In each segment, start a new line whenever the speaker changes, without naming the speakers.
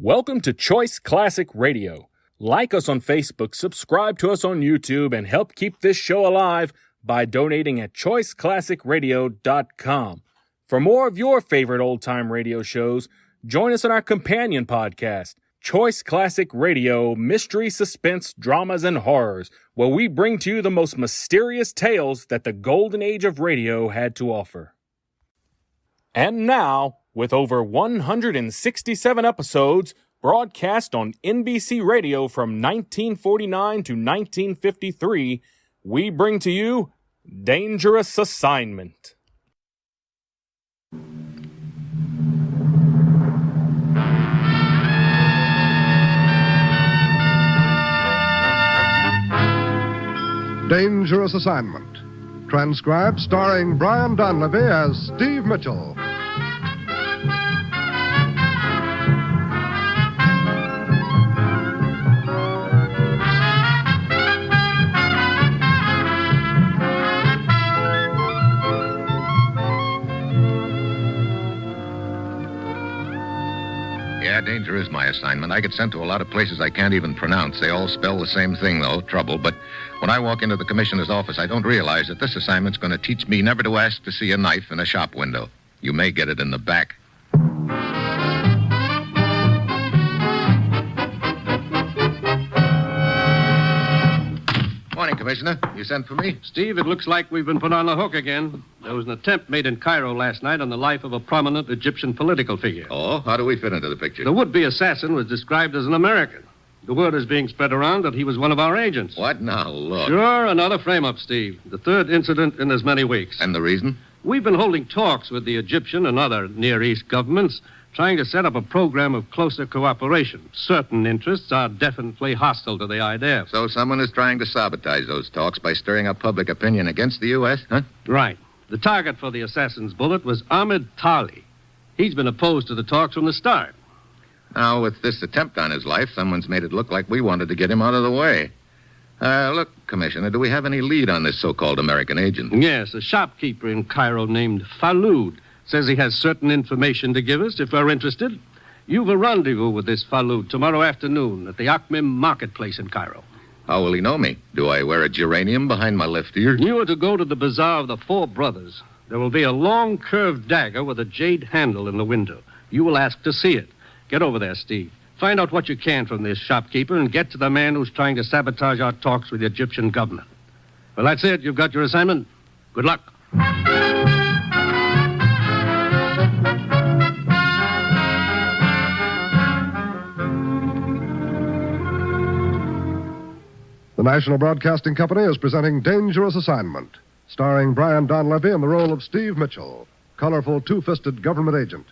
Welcome to Choice Classic Radio. Like us on Facebook, subscribe to us on YouTube, and help keep this show alive by donating at choiceclassicradio.com. For more of your favorite old-time radio shows, join us on our companion podcast, Choice Classic Radio, Mystery, Suspense, Dramas, and Horrors, where we bring to you the most mysterious tales that the golden age of radio had to offer. And now, with over 167 episodes broadcast on NBC Radio from 1949 to 1953, we bring to you Dangerous Assignment.
Dangerous Assignment. Transcribed starring Brian Donlevy as Steve Mitchell.
Yeah, danger is my assignment. I get sent to a lot of places I can't even pronounce. They all spell the same thing, though, trouble. But when I walk into the commissioner's office, I don't realize that this assignment's going to teach me never to ask to see a knife in a shop window. You may get it in the back. Morning, Commissioner. You sent for me?
Steve, it looks like we've been put on the hook again. There was an attempt made in Cairo last night on the life of a prominent Egyptian political figure.
Oh, how do we fit into the picture?
The would-be assassin was described as an American. The word is being spread around that he was one of our agents.
What? Now, look.
Sure, another frame-up, Steve. The third incident in as many weeks.
And the reason?
We've been holding talks with the Egyptian and other Near East governments, trying to set up a program of closer cooperation. Certain interests are definitely hostile to the idea.
So someone is trying to sabotage those talks by stirring up public opinion against the U.S., huh?
Right. The target for the assassin's bullet was Ahmed Tali. He's been opposed to the talks from the start.
Now, with this attempt on his life, someone's made it look like we wanted to get him out of the way. Look, Commissioner, do we have any lead on this so-called American agent?
Yes, a shopkeeper in Cairo named Falud says he has certain information to give us if we're interested. You've a rendezvous with this Falud tomorrow afternoon at the Akmim marketplace in Cairo.
How will he know me? Do I wear a geranium behind my left ear?
You are to go to the bazaar of the Four Brothers. There will be a long curved dagger with a jade handle in the window. You will ask to see it. Get over there, Steve. Find out what you can from this shopkeeper and get to the man who's trying to sabotage our talks with the Egyptian government. Well, that's it. You've got your assignment. Good luck.
The National Broadcasting Company is presenting Dangerous Assignment, starring Brian Donlevy in the role of Steve Mitchell, colorful two-fisted government agent.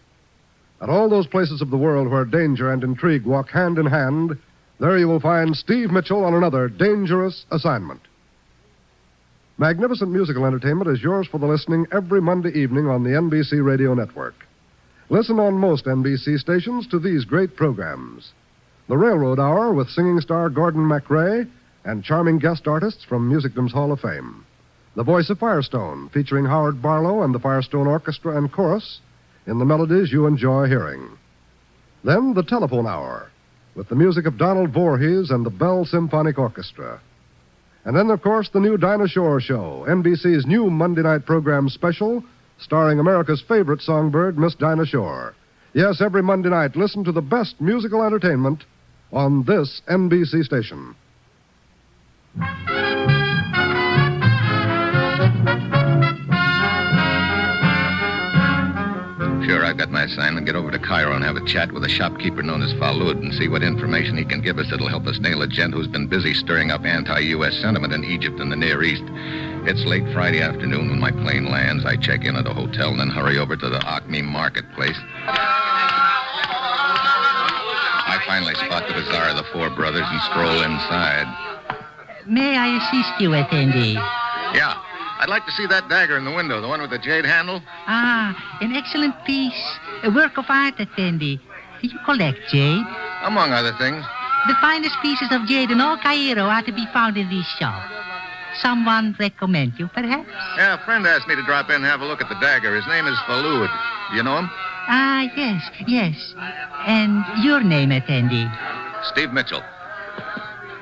At all those places of the world where danger and intrigue walk hand in hand, there you will find Steve Mitchell on another Dangerous Assignment. Magnificent musical entertainment is yours for the listening every Monday evening on the NBC Radio Network. Listen on most NBC stations to these great programs: The Railroad Hour with singing star Gordon MacRae and charming guest artists from Musicdom's Hall of Fame. The Voice of Firestone, featuring Howard Barlow and the Firestone Orchestra and Chorus in the melodies you enjoy hearing. Then the Telephone Hour, with the music of Donald Voorhees and the Bell Symphonic Orchestra. And then, of course, the new Dinah Shore Show, NBC's new Monday night program special, starring America's favorite songbird, Miss Dinah Shore. Yes, every Monday night, listen to the best musical entertainment on this NBC station.
Sure, I've got my assignment. Get over to Cairo and have a chat with a shopkeeper known as Falud and see what information he can give us that'll help us nail a gent who's been busy stirring up anti-U.S. sentiment in Egypt and the Near East. It's late Friday afternoon when my plane lands. I check in at a hotel and then hurry over to the Akmim marketplace. I finally spot the bazaar of the Four Brothers and stroll inside.
May I assist you, Effendi?
Yeah. I'd like to see that dagger in the window, the one with the jade handle.
Ah, an excellent piece. A work of art, Effendi. Do you collect jade?
Among other things.
The finest pieces of jade in all Cairo are to be found in this shop. Someone recommend you, perhaps?
Yeah, a friend asked me to drop in and have a look at the dagger. His name is Falud. Do you know him?
Ah, yes. And your name, Effendi?
Steve Mitchell.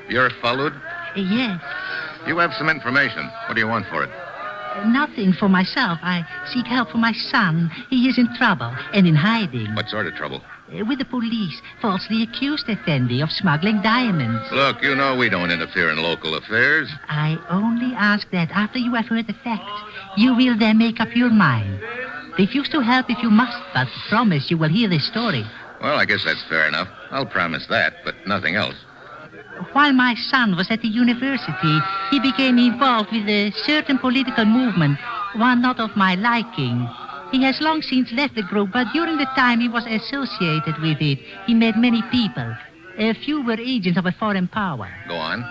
You're Falud?
Yes.
You have some information. What do you want for it?
Nothing for myself. I seek help for my son. He is in trouble and in hiding.
What sort of trouble?
With the police, falsely accused Effendi of smuggling diamonds.
Look, you know we don't interfere in local affairs.
I only ask that after you have heard the facts, you will then make up your mind. Refuse to help if you must, but promise you will hear the story.
Well, I guess that's fair enough. I'll promise that, but nothing else.
While my son was at the university, he became involved with a certain political movement, one not of my liking. He has long since left the group, but during the time he was associated with it, he met many people. A few were agents of a foreign power.
Go on.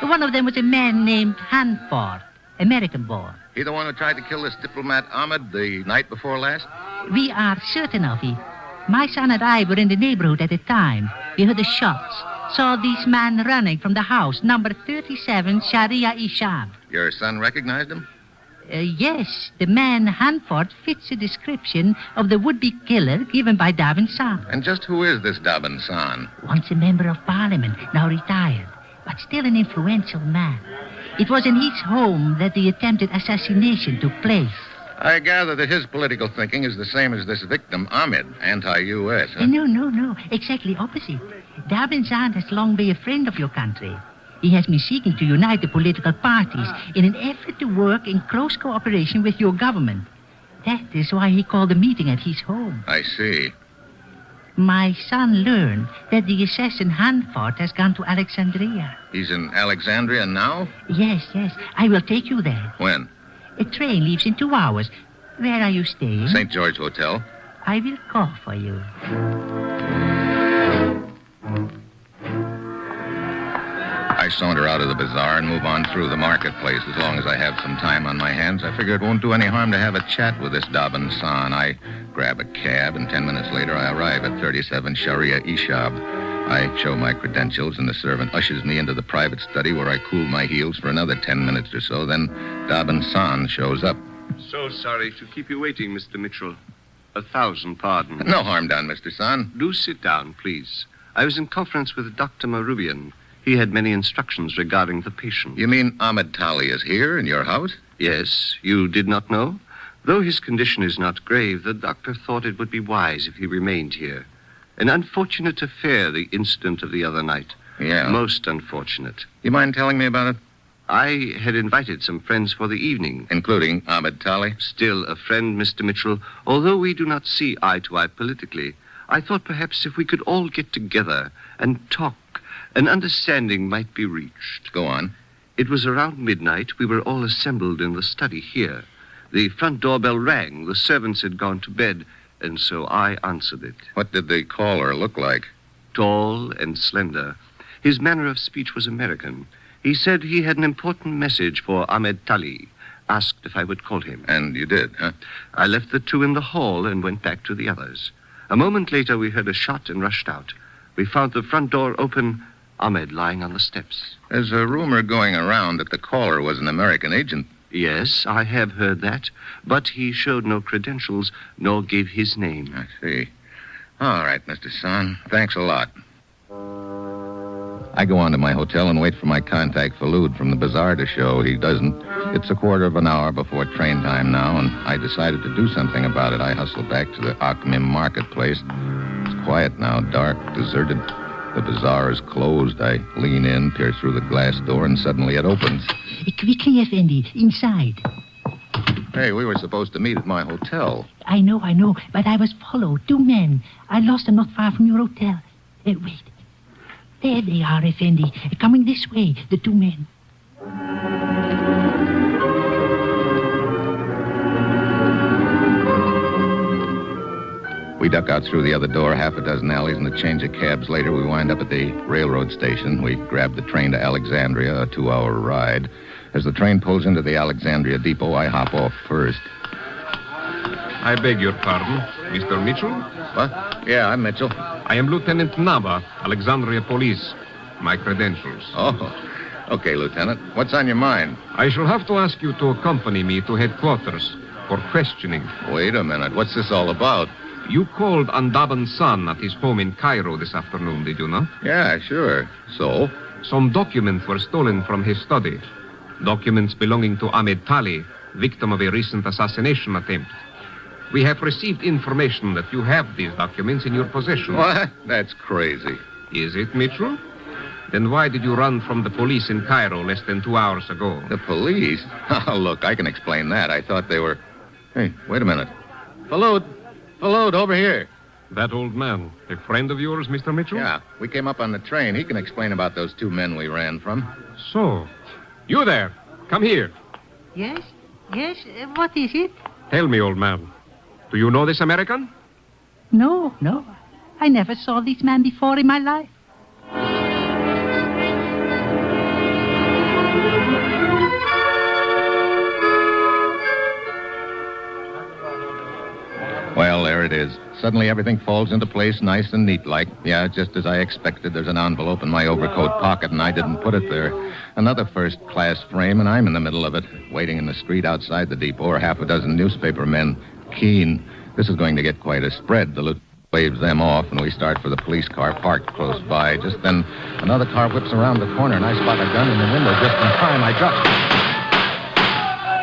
One of them was a man named Hanford, American-born.
He the one who tried to kill this diplomat Ahmed the night before last?
We are certain of it. My son and I were in the neighborhood at the time. We heard the shots. Saw this man running from the house, number 37, Sharia Ishab.
Your son recognized him?
Yes, the man Hanford fits the description of the would-be killer given by Davinson.
And just who is this Davinson?
Once a member of parliament, now retired, but still an influential man. It was in his home that the attempted assassination took place.
I gather that his political thinking is the same as this victim, Ahmed, anti-U.S., huh?
No. Exactly opposite. Davinson has long been a friend of your country. He has been seeking to unite the political parties in an effort to work in close cooperation with your government. That is why he called the meeting at his home.
I see.
My son learned that the assassin Hanford has gone to Alexandria.
He's in Alexandria now?
Yes. I will take you there.
When?
A train leaves in 2 hours. Where are you staying?
St. George Hotel.
I will call for you.
I saunter out of the bazaar and move on through the marketplace as long as I have some time on my hands. I figure it won't do any harm to have a chat with this Davinson. I grab a cab, and 10 minutes later I arrive at 37 Sharia Ishab. I show my credentials, and the servant ushers me into the private study where I cool my heels for another 10 minutes or so. Then Davinson shows up.
So sorry to keep you waiting, Mr. Mitchell. 1,000 pardons.
No harm done, Mr. Son.
Do sit down, please. I was in conference with Dr. Marubian. He had many instructions regarding the patient.
You mean Ahmed Tali is here in your house?
Yes, you did not know? Though his condition is not grave, the doctor thought it would be wise if he remained here. An unfortunate affair, the incident of the other night.
Yeah.
Most unfortunate.
You mind telling me about it?
I had invited some friends for the evening.
Including Ahmed Tali?
Still a friend, Mr. Mitchell. Although we do not see eye to eye politically, I thought perhaps if we could all get together and talk, an understanding might be reached.
Go on.
It was around midnight. We were all assembled in the study here. The front doorbell rang. The servants had gone to bed, and so I answered it.
What did the caller look like?
Tall and slender. His manner of speech was American. He said he had an important message for Ahmed Tali. Asked if I would call him.
And you did, huh?
I left the two in the hall and went back to the others. A moment later, we heard a shot and rushed out. We found the front door open, Ahmed lying on the steps.
There's a rumor going around that the caller was an American agent.
Yes, I have heard that, but he showed no credentials, nor gave his name.
I see. All right, Mr. Son. Thanks a lot. I go on to my hotel and wait for my contact Falud from the bazaar to show. He doesn't. It's a quarter of an hour before train time now, and I decided to do something about it. I hustle back to the Akhmim marketplace. It's quiet now, dark, deserted. The bazaar is closed. I lean in, peer through the glass door, and suddenly it opens.
Quickly, Effendi, inside.
Hey, we were supposed to meet at my hotel.
I know, but I was followed. 2 men. I lost them not far from your hotel. Wait. There they are, Effendi. Coming this way, the 2 men.
We duck out through the other door, half a dozen alleys, and a change of cabs later, we wind up at the railroad station. We grab the train to Alexandria, a 2-hour ride. As the train pulls into the Alexandria depot, I hop off first.
I beg your pardon, Mr. Mitchell?
What? Yeah, I'm Mitchell.
I am Lieutenant Nava, Alexandria Police. My credentials.
Oh, okay, Lieutenant. What's on your mind?
I shall have to ask you to accompany me to headquarters for questioning.
Wait a minute. What's this all about?
You called on Daban's son at his home in Cairo this afternoon, did you not?
Yeah, sure. So?
Some documents were stolen from his study. Documents belonging to Ahmed Tali, victim of a recent assassination attempt. We have received information that you have these documents in your possession.
What? That's crazy.
Is it, Mitchell? Then why did you run from the police in Cairo less than 2 hours ago?
The police? Oh, look, I can explain that. I thought they were... Hey, wait a minute. Falud, over here.
That old man, a friend of yours, Mr. Mitchell?
Yeah, we came up on the train. He can explain about those 2 men we ran from.
So, you there, come here.
Yes? What is it?
Tell me, old man, do you know this American?
No. I never saw this man before in my life.
Well, there it is. Suddenly everything falls into place nice and neat-like. Yeah, just as I expected. There's an envelope in my overcoat pocket, and I didn't put it there. Another first-class frame, and I'm in the middle of it. Waiting in the street outside the depot are half a dozen newspaper men. Keen. This is going to get quite a spread. The lieutenant waves them off, and we start for the police car parked close by. Just then, another car whips around the corner, and I spot a gun in the window just in time. I drop.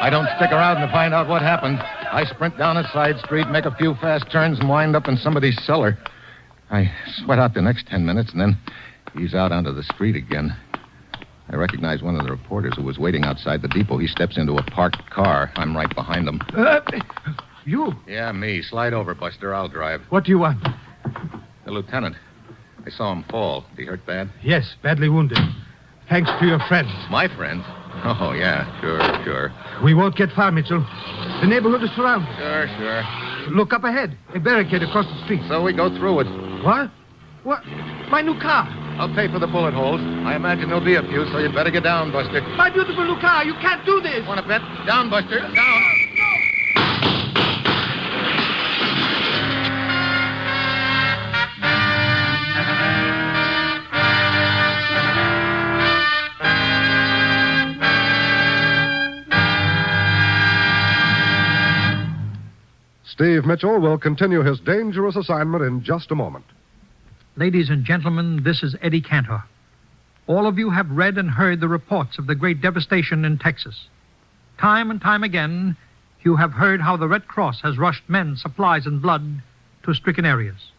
I don't stick around to find out what happened. I sprint down a side street, make a few fast turns, and wind up in somebody's cellar. I sweat out the next 10 minutes and then ease out onto the street again. I recognize one of the reporters who was waiting outside the depot. He steps into a parked car. I'm right behind him.
You?
Yeah, me. Slide over, Buster. I'll drive.
What do you want?
The lieutenant. I saw him fall. Did he hurt bad?
Yes, badly wounded. Thanks to your friends.
My friend? Oh, yeah. Sure.
We won't get far, Mitchell. The neighborhood is surrounded.
Sure.
Look up ahead. A barricade across the street.
So we go through it.
What? My new car.
I'll pay for the bullet holes. I imagine there'll be a few, so you'd better get down, Buster.
My beautiful new car. You can't do this.
Want to bet? Down, Buster. Down.
Steve Mitchell will continue his dangerous assignment in just a moment.
Ladies and gentlemen, this is Eddie Cantor. All of you have read and heard the reports of the great devastation in Texas. Time and time again, you have heard how the Red Cross has rushed men, supplies, and blood to stricken areas.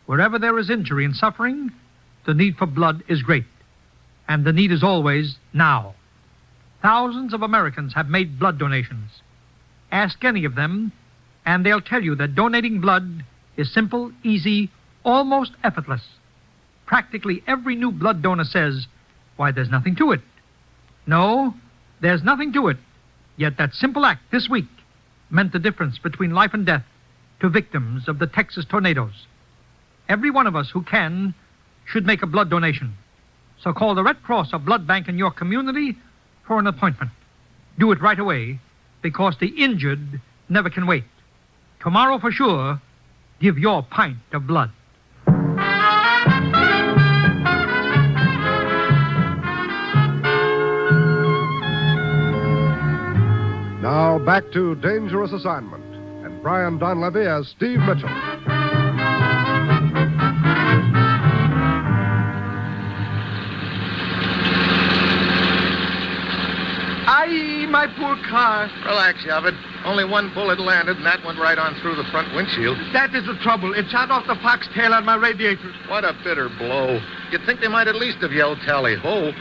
Wherever there is injury and suffering, the need for blood is great. And the need is always now. Thousands of Americans have made blood donations. Ask any of them, and they'll tell you that donating blood is simple, easy, almost effortless. Practically every new blood donor says, why, there's nothing to it. No, there's nothing to it. Yet that simple act this week meant the difference between life and death to victims of the Texas tornadoes. Every one of us who can should make a blood donation. So call the Red Cross or blood bank in your community for an appointment. Do it right away, because the injured never can wait. Tomorrow for sure, give your pint of blood.
Now back to Dangerous Assignment and Brian Donlevy as Steve Mitchell.
Aye, my poor car.
Relax, Yavid. Only one bullet landed, and that went right on through the front windshield.
That is the trouble. It shot off the foxtail on my radiator.
What a bitter blow. You'd think they might at least have yelled tally-ho.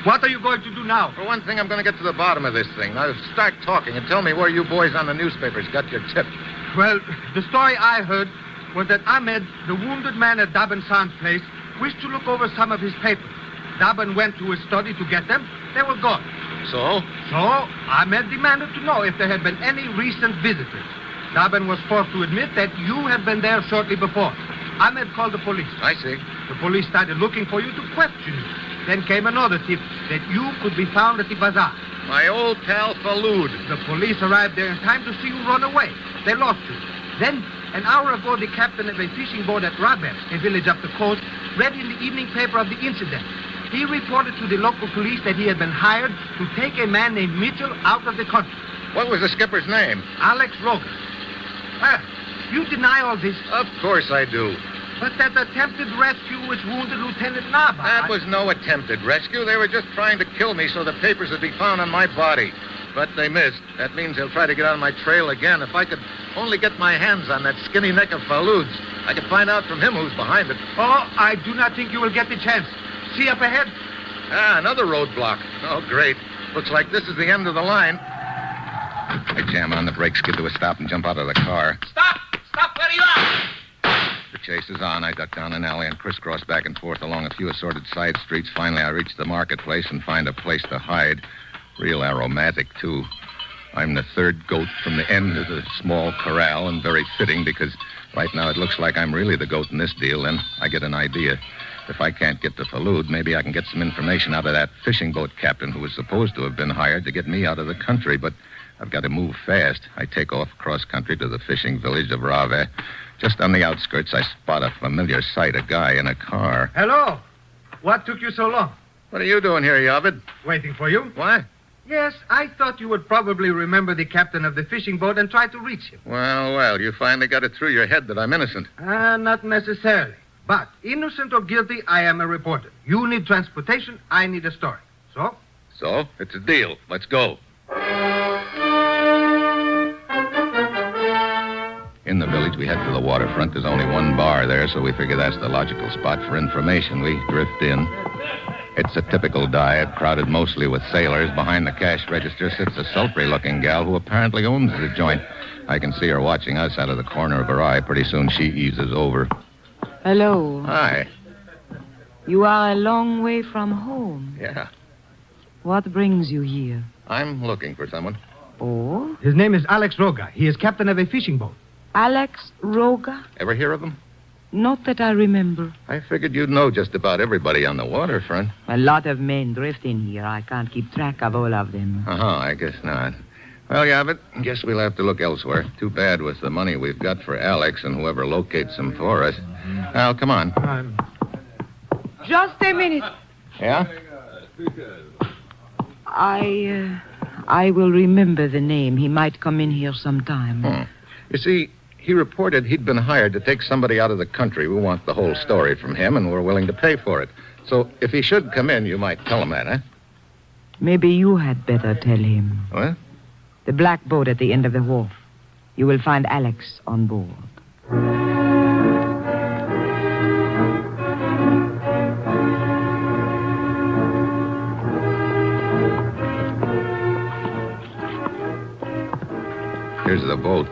What are you going to do now?
For one thing, I'm going to get to the bottom of this thing. Now, start talking and tell me where you boys on the newspapers got your tip.
Well, the story I heard was that Ahmed, the wounded man at Daban San's place, wished to look over some of his papers. Daban went to his study to get them. They were gone.
So?
So, Ahmed demanded to know if there had been any recent visitors. Daban was forced to admit that you had been there shortly before. Ahmed called the police.
I see.
The police started looking for you to question you. Then came another tip that you could be found at the bazaar.
My old pal Falud.
The police arrived there in time to see you run away. They lost you. Then, an hour ago, the captain of a fishing boat at Rabel, a village up the coast, read in the evening paper of the incident. He reported to the local police that he had been hired to take a man named Mitchell out of the country.
What was the skipper's name?
Alex Rogan. You deny all this.
Of course I do.
But that attempted rescue was wounded Lieutenant Nava.
That was no attempted rescue. They were just trying to kill me so the papers would be found on my body. But they missed. That means they'll try to get on my trail again. If I could only get my hands on that skinny neck of Falud's, I could find out from him who's behind it.
Oh, I do not think you will get the chance. See up ahead?
Ah, another roadblock. Oh, great. Looks like this is the end of the line. I jam on the brakes, skid to a stop, and jump out of the car.
Stop! Stop where you are!
The chase is on. I duck down an alley and crisscross back and forth along a few assorted side streets. Finally, I reach the marketplace and find a place to hide. Real aromatic, too. I'm the third goat from the end of the small corral, and very fitting because right now it looks like I'm really the goat in this deal. Then I get an idea. If I can't get to Falud, maybe I can get some information out of that fishing boat captain who was supposed to have been hired to get me out of the country. But I've got to move fast. I take off cross country to the fishing village of Rave. Just on the outskirts, I spot a familiar sight, a guy in a car.
Hello. What took you so long?
What are you doing here, Yavid?
Waiting for you.
What?
Yes, I thought you would probably remember the captain of the fishing boat and try to reach him.
Well, you finally got it through your head that I'm innocent.
Not necessarily. But, innocent or guilty, I am a reporter. You need transportation, I need a story. So?
So, it's a deal. Let's go. In the village, we head for the waterfront. There's only one bar there, so we figure that's the logical spot for information. We drift in. It's a typical dive, crowded mostly with sailors. Behind the cash register sits a sultry-looking gal who apparently owns the joint. I can see her watching us out of the corner of her eye. Pretty soon she eases over.
Hello.
Hi.
You are a long way from home.
Yeah.
What brings you here?
I'm looking for someone.
Oh?
His name is Alex Roga. He is captain of a fishing boat.
Alex Roga?
Ever hear of him?
Not that I remember.
I figured you'd know just about everybody on the waterfront.
A lot of men drift in here. I can't keep track of all of them.
I guess not. Well, Yabbit, guess we'll have to look elsewhere. Too bad with the money we've got for Alex and whoever locates him for us. Now, come on.
Just a minute.
Yeah?
I will remember the name. He might come in here sometime.
You see, he reported he'd been hired to take somebody out of the country. We want the whole story from him, and we're willing to pay for it. So if he should come in, you might tell him that, huh?
Maybe you had better tell him.
What?
The black boat at the end of the wharf. You will find Alex on board.
Here's the boat.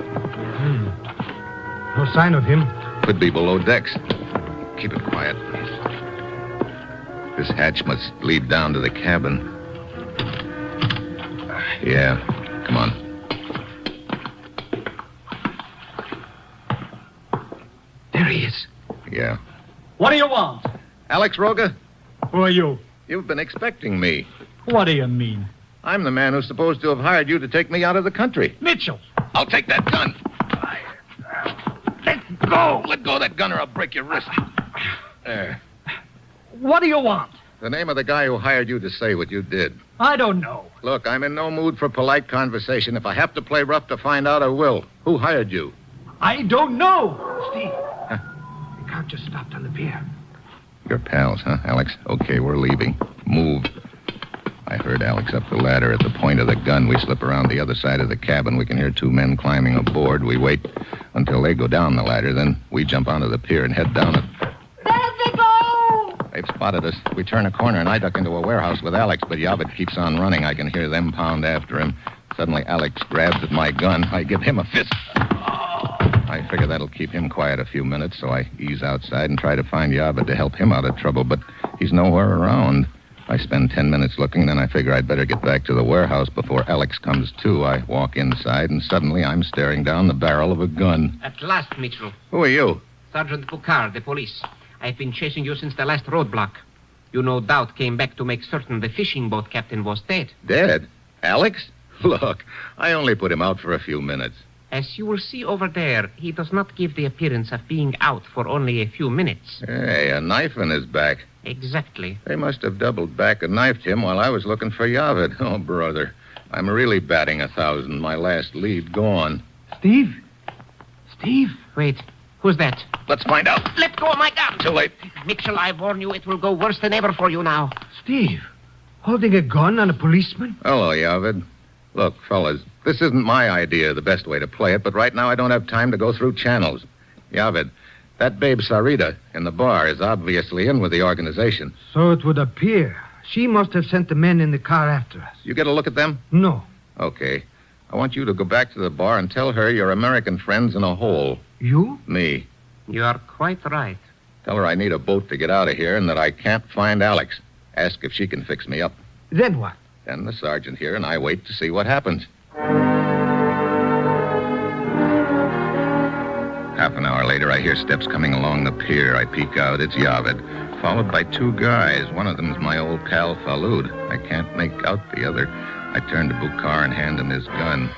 No sign of him.
Could be below decks. Keep it quiet. This hatch must lead down to the cabin. Yeah, come on.
There he is.
Yeah.
What do you want?
Alex Roga,
Who are you?
you've been expecting me.
What do you mean?
I'm the man who's supposed to have hired you to take me out of the country.
Mitchell.
I'll take that gun.
Let go.
Let go of that gun or I'll break your wrist. There.
What do you want?
The name of the guy who hired you to say what you did.
I don't know.
Look, I'm in no mood for polite conversation. If I have to play rough to find out, I will. Who hired you?
I don't know.
Steve, the car just stopped on the pier.
You're pals, huh, Alex? Okay, we're leaving. Move. I heard Alex up the ladder at the point of the gun. We slip around the other side of the cabin. We can hear two men climbing aboard. We wait until they go down the ladder. Then we jump onto the pier and head down it.
There they go!
They've spotted us. We turn a corner, and I duck into a warehouse with Alex, but Yabbit keeps on running. I can hear them pound after him. Suddenly, Alex grabs at my gun. I give him a fist. I figure that'll keep him quiet a few minutes, so I ease outside and try to find Yabbit to help him out of trouble, but he's nowhere around. I spend 10 minutes looking, then I figure I'd better get back to the warehouse before Alex comes to. I walk inside, and suddenly I'm staring down the barrel of a gun.
At last, Mitchell.
Who are you?
Sergeant Boucard, the police. I've been chasing you since the last roadblock. You no doubt came back to make certain the fishing boat captain was dead.
Dead? Alex? Look, I only put him out for a few minutes.
As you will see over there, he does not give the appearance of being out for only a few minutes.
Hey, a knife in his back.
Exactly.
They must have doubled back and knifed him while I was looking for Yavid. Oh, brother. I'm really batting 1,000. My last lead gone.
Steve? Steve?
Wait. Who's that?
Let's find out.
Let go of my gun.
Too late.
Mitchell, I warn you, it will go worse than ever for you now.
Steve, holding a gun on a policeman?
Hello, Yavid. Look, fellas, this isn't my idea of the best way to play it, but right now I don't have time to go through channels. Yavid, that babe Sarita in the bar is obviously in with the organization.
So it would appear. She must have sent the men in the car after us.
You get a look at them?
No.
Okay. I want you to go back to the bar and tell her your American friend's in a hole.
You?
Me.
You are quite right.
Tell her I need a boat to get out of here and that I can't find Alex. Ask if she can fix me up.
Then what?
Then the sergeant here and I wait to see what happens. Half an hour later, I hear steps coming along the pier. I peek out. It's Yavid, followed by two guys. One of them's my old pal, Falud. I can't make out the other. I turn to Bukhar and hand him his gun.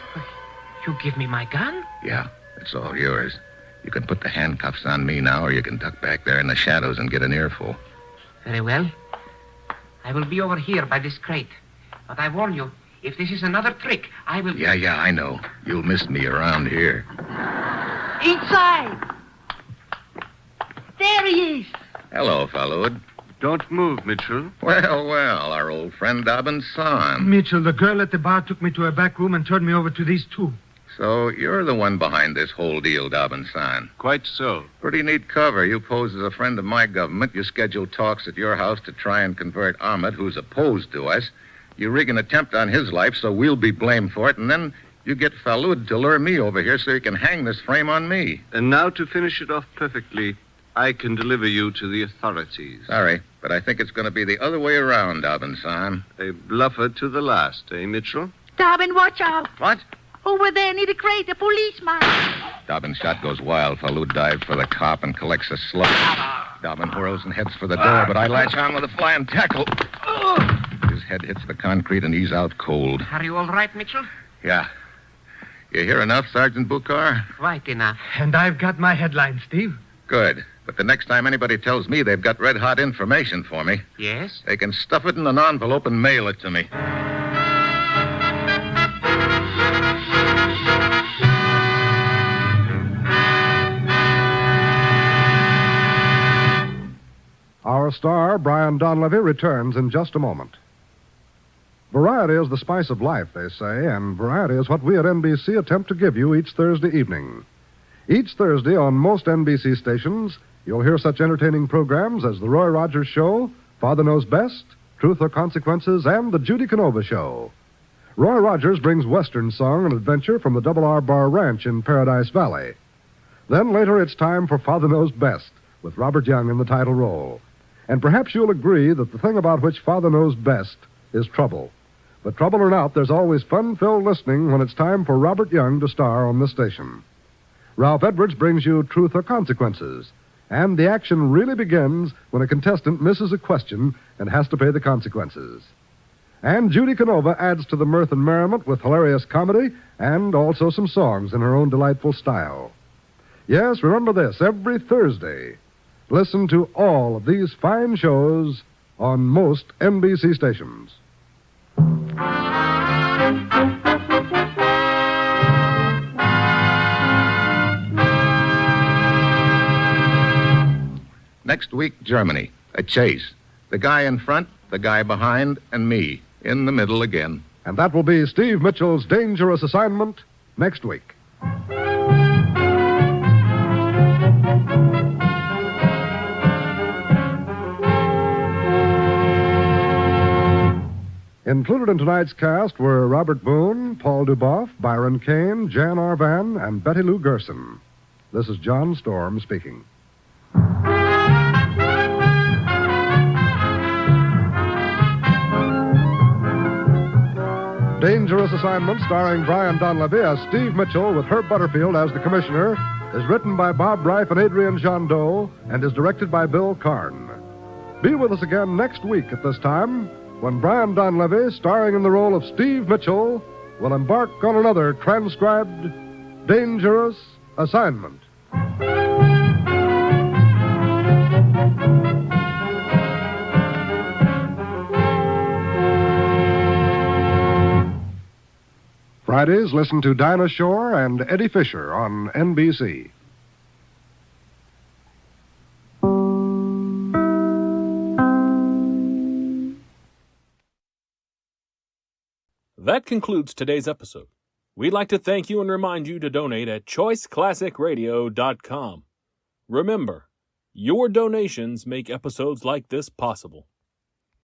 You give me my gun?
Yeah, it's all yours. You can put the handcuffs on me now, or you can duck back there in the shadows and get an earful.
Very well. I will be over here by this crate. But I warn you, if this is another trick, I will...
Yeah, I know. You'll miss me around here.
Inside! There he is!
Hello, Falud.
Don't move, Mitchell.
Well, our old friend Dobbin's son.
Mitchell, the girl at the bar took me to her back room and turned me over to these two.
So you're the one behind this whole deal, Dobbin's son.
Quite so.
Pretty neat cover. You pose as a friend of my government. You schedule talks at your house to try and convert Ahmed, who's opposed to us. You rig an attempt on his life, so we'll be blamed for it, and then you get Falud to lure me over here so he can hang this frame on me.
And now to finish it off perfectly, I can deliver you to the authorities.
Sorry, but I think it's going to be the other way around, Dobbin-san.
A bluffer to the last, eh, Mitchell?
Dobbin, watch out!
What?
Over there near the crate, a policeman.
Dobbin's shot goes wild. Falud dives for the cop and collects a slug. Dobbin whirls and heads for the door, but I latch on with a flying tackle. His head hits the concrete and he's out cold.
Are you all right, Mitchell?
Yeah. You hear enough, Sergeant Bukhar?
Quite enough.
And I've got my headline, Steve.
Good. But the next time anybody tells me they've got red-hot information for me,
Yes?
they can stuff it in an envelope and mail it to me.
Our star, Brian Donlevy, returns in just a moment. Variety is the spice of life, they say, and variety is what we at NBC attempt to give you each Thursday evening. Each Thursday on most NBC stations, you'll hear such entertaining programs as The Roy Rogers Show, Father Knows Best, Truth or Consequences, and The Judy Canova Show. Roy Rogers brings Western song and adventure from the Double R Bar Ranch in Paradise Valley. Then later it's time for Father Knows Best, with Robert Young in the title role. And perhaps you'll agree that the thing about which Father knows best is trouble. But trouble or not, there's always fun-filled listening when it's time for Robert Young to star on this station. Ralph Edwards brings you Truth or Consequences. And the action really begins when a contestant misses a question and has to pay the consequences. And Judy Canova adds to the mirth and merriment with hilarious comedy and also some songs in her own delightful style. Yes, remember this, every Thursday. Listen to all of these fine shows on most NBC stations.
Next week, Germany. A chase. The guy in front, the guy behind, and me in the middle again.
And that will be Steve Mitchell's dangerous assignment next week. Included in tonight's cast were Robert Boone, Paul Duboff, Byron Kane, Jan Arvan, and Betty Lou Gerson. This is John Storm speaking. Dangerous Assignment, starring Brian Donlevy as Steve Mitchell with Herb Butterfield as the commissioner, is written by Bob Reif and Adrian Jandot and is directed by Bill Karn. Be with us again next week at this time when Brian Donlevy, starring in the role of Steve Mitchell, will embark on another transcribed Dangerous Assignment. Fridays, listen to Dinah Shore and Eddie Fisher on NBC.
That concludes today's episode. We'd like to thank you and remind you to donate at choiceclassicradio.com. Remember, your donations make episodes like this possible.